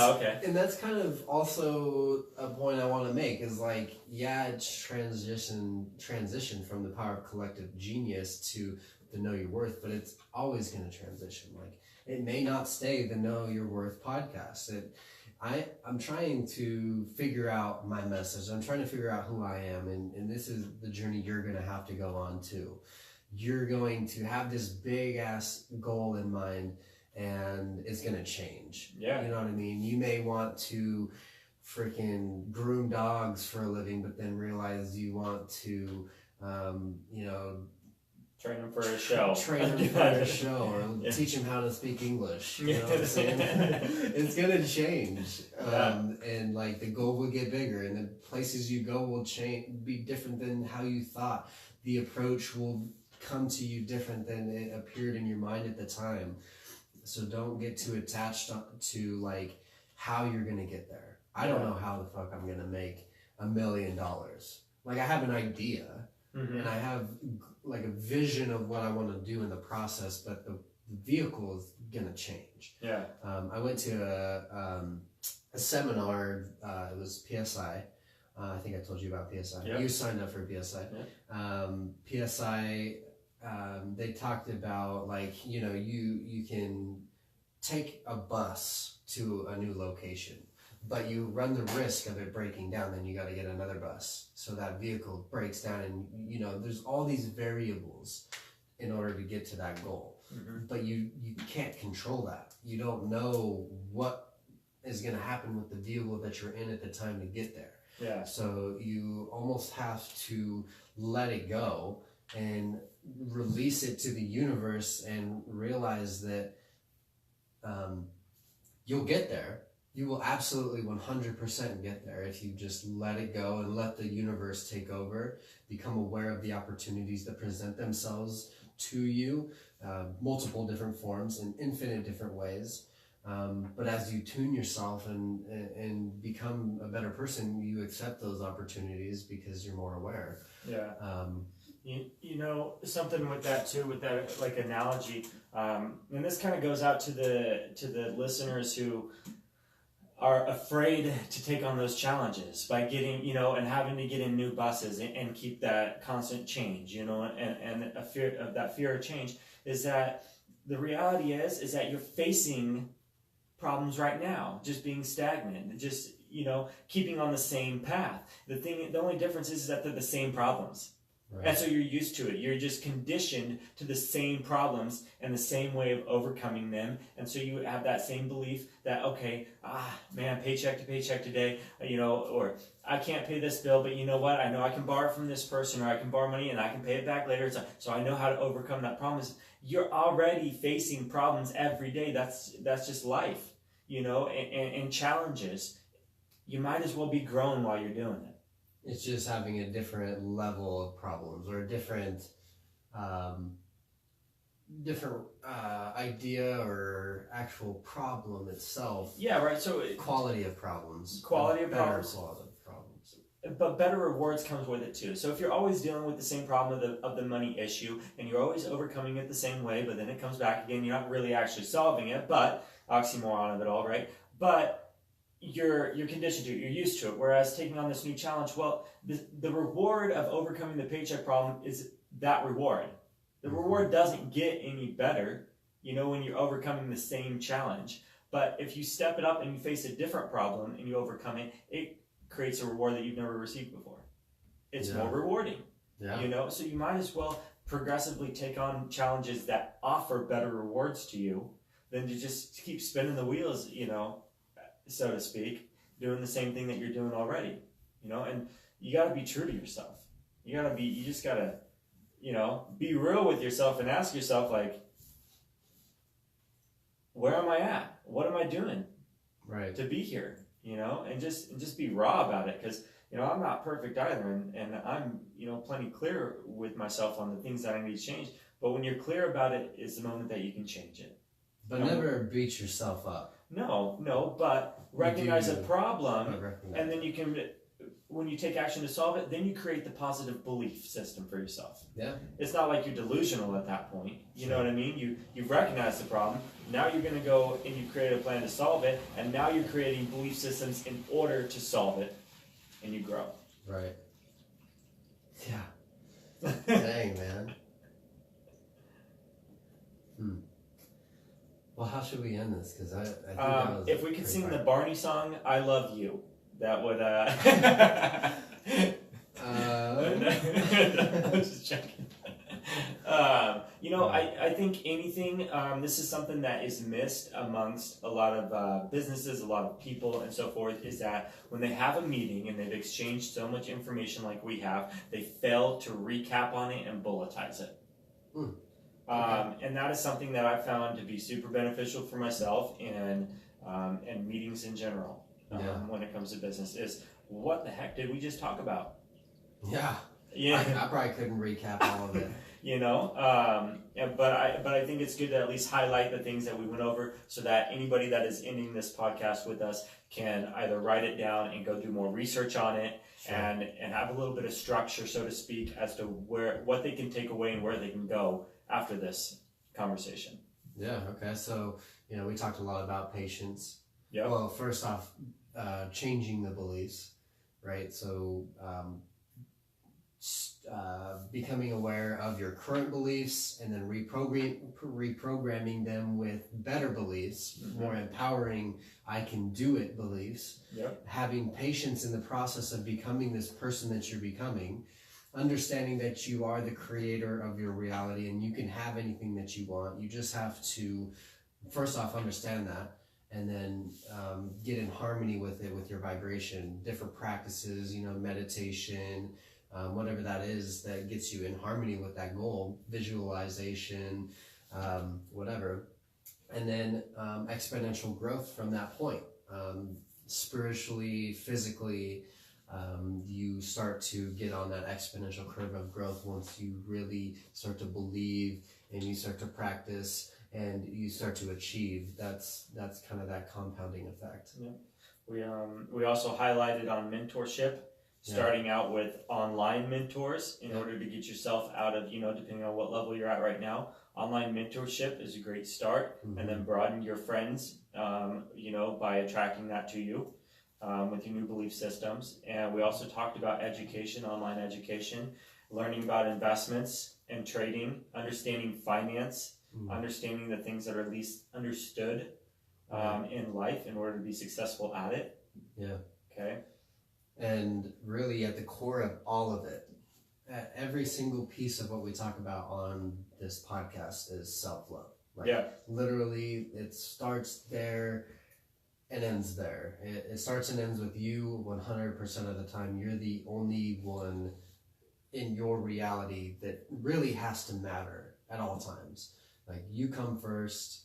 and that's kind of also a point I want to make, is like, it's transition from the Power of Collective Genius to the Know Your Worth, but it's always going to transition. Like, it may not stay the Know Your Worth podcast. I'm trying to figure out my message. I'm trying to figure out who I am, and this is the journey you're going to have to go on too. You're going to have this big ass goal in mind, and it's going to change. Yeah. You know what I mean? You may want to freaking groom dogs for a living, but then realize you want to, train them for a show. Or teach them how to speak English. You know what I'm saying? It's going to change. And like the goal will get bigger, and the places you go will be different than how you thought. The approach will come to you different than it appeared in your mind at the time. So don't get too attached to like how you're going to get there. I don't know how the fuck I'm going to make $1 million. Like, I have an idea, and I have like a vision of what I want to do in the process, but the vehicle is going to change. Yeah. I went to a seminar. It was PSI. I think I told you about PSI. Yep. You signed up for PSI. Yep. PSI, they talked about, like, you can take a bus to a new location, but you run the risk of it breaking down. Then you got to get another bus, so that vehicle breaks down, and there's all these variables in order to get to that goal. But you can't control that. You don't know what is going to happen with the vehicle that you're in at the time to get there. Yeah. So you almost have to let it go and release it to the universe, and realize that you'll get there. You will absolutely 100% get there if you just let it go and let the universe take over. Become aware of the opportunities that present themselves to you, multiple different forms in infinite different ways. But as you tune yourself and become a better person, you accept those opportunities because you're more aware. Yeah. Something with that too, with that like analogy, and this kind of goes out to the listeners who are afraid to take on those challenges by getting, and having to get in new buses and keep that constant change, and a fear of that fear of change, is that the reality is that you're facing problems right now, just being stagnant, just, keeping on the same path. The only difference is that they're the same problems. Right. And so you're used to it. You're just conditioned to the same problems and the same way of overcoming them. And so you have that same belief that, okay, paycheck to paycheck today, or I can't pay this bill, but you know what? I know I can borrow from this person, or I can borrow money and I can pay it back later. So I know how to overcome that problem. You're already facing problems every day. That's just life, and challenges. You might as well be growing while you're doing it. It's just having a different level of problems, or a different idea or actual problem itself. Yeah, right. So quality of problems. Quality of problems. But better rewards comes with it too. So if you're always dealing with the same problem of the money issue, and you're always overcoming it the same way, but then it comes back again, you're not really actually solving it, but oxymoron of it all, right? But you're conditioned to it, you're used to it. Whereas taking on this new challenge, well, the reward of overcoming the paycheck problem is that reward. The reward doesn't get any better, when you're overcoming the same challenge. But if you step it up and you face a different problem and you overcome it, it creates a reward that you've never received before. It's more rewarding, So you might as well progressively take on challenges that offer better rewards to you than to just keep spinning the wheels, so to speak, doing the same thing that you're doing already, and you got to be true to yourself. You just gotta, be real with yourself and ask yourself, like, where am I at? What am I doing Right. to be here? And just be raw about it, because I'm not perfect either, and I'm plenty clear with myself on the things that I need to change. But when you're clear about it, is the moment that you can change it. But never beat yourself up. No, but recognize a problem, and then you can, when you take action to solve it, then you create the positive belief system for yourself. Yeah. It's not like you're delusional at that point. You know what I mean? You've recognized the problem. Now you're going to go and you create a plan to solve it, and now you're creating belief systems in order to solve it, and you grow. Right. Yeah. Dang, man. Well, how should we end this? Because I think that was if we could sing the Barney song, "I Love You," that would. I'm just checking. I think anything. This is something that is missed amongst a lot of businesses, a lot of people, and so forth. Is that when they have a meeting and they've exchanged so much information like we have, they fail to recap on it and bulletize it. And that is something that I found to be super beneficial for myself and meetings in general when it comes to business. Is what the heck did we just talk about? Yeah. I probably couldn't recap all of it. But I think it's good to at least highlight the things that we went over, so that anybody that is ending this podcast with us can either write it down and go do more research on it. Sure. and have a little bit of structure, so to speak, as to what they can take away and where they can go after this conversation. Yeah. Okay. So we talked a lot about patience. Yeah. Well, first off, changing the beliefs, right? So becoming aware of your current beliefs, and then reprogramming them with better beliefs, more empowering, I can do it beliefs. Yep. Having patience in the process of becoming this person that you're becoming, understanding that you are the creator of your reality and you can have anything that you want. You just have to, first off, understand that, and then get in harmony with it, with your vibration, different practices, meditation, whatever that is that gets you in harmony with that goal, visualization, whatever. And then exponential growth from that point, spiritually, physically. You start to get on that exponential curve of growth once you really start to believe and you start to practice and you start to achieve. That's kind of that compounding effect. Yeah. We also highlighted on mentorship, starting out with online mentors in order to get yourself out of, depending on what level you're at right now. Online mentorship is a great start, and then broaden your friends, by attracting that to you. With your new belief systems. And we also talked about education, online education, learning about investments and trading, understanding finance, understanding the things that are least understood in life in order to be successful at it. Yeah. Okay. And really at the core of all of it, every single piece of what we talk about on this podcast is self-love. Literally, it starts there and ends there. It starts and ends with you 100% of the time. You're the only one in your reality that really has to matter at all times. Like, you come first,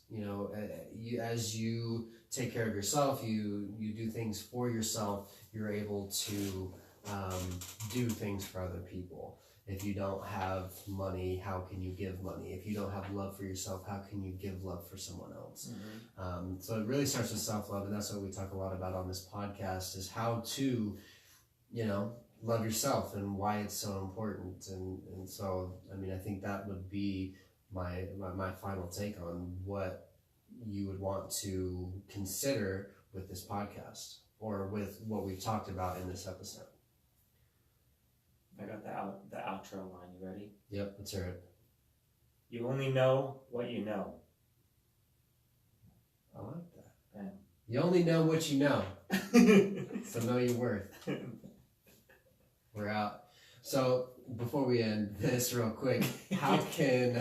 as you take care of yourself, you do things for yourself, you're able to do things for other people. If you don't have money, how can you give money? If you don't have love for yourself, how can you give love for someone else? So it really starts with self-love, and that's what we talk a lot about on this podcast, is how to, love yourself and why it's so important. And so, I think that would be my final take on what you would want to consider with this podcast, or with what we've talked about in this episode. I got the outro line. You ready? Yep, let's hear it. You only know what you know. I like that. Yeah. You only know what you know. So know your worth. We're out. So before we end this real quick, how can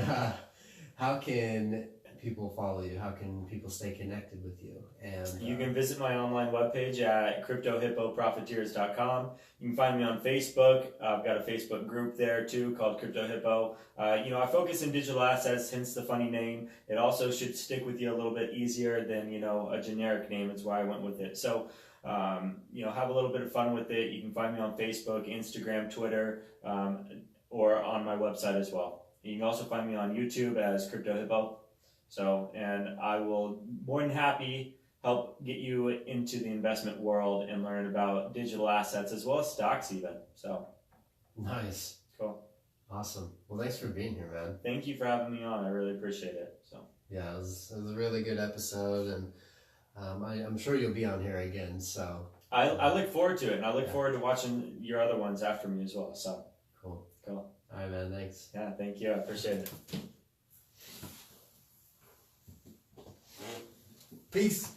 people follow you? How can people stay connected with you? And you can visit my online webpage at cryptohippoprofiteers.com. You can find me on Facebook. I've got a Facebook group there too called Crypto Hippo. I focus in digital assets, hence the funny name. It also should stick with you a little bit easier than, a generic name. It's why I went with it. So, have a little bit of fun with it. You can find me on Facebook, Instagram, Twitter, or on my website as well. You can also find me on YouTube as Crypto Hippo. So, and I will more than happy help get you into the investment world and learn about digital assets as well as stocks even. So, nice. Cool. Awesome. Well, thanks for being here, man. Thank you for having me on. I really appreciate it. So, yeah, it was a really good episode, and I'm sure you'll be on here again. So I look forward to it, and I look forward to watching your other ones after me as well. So cool. Cool. All right, man. Thanks. Yeah, thank you. I appreciate it. Peace.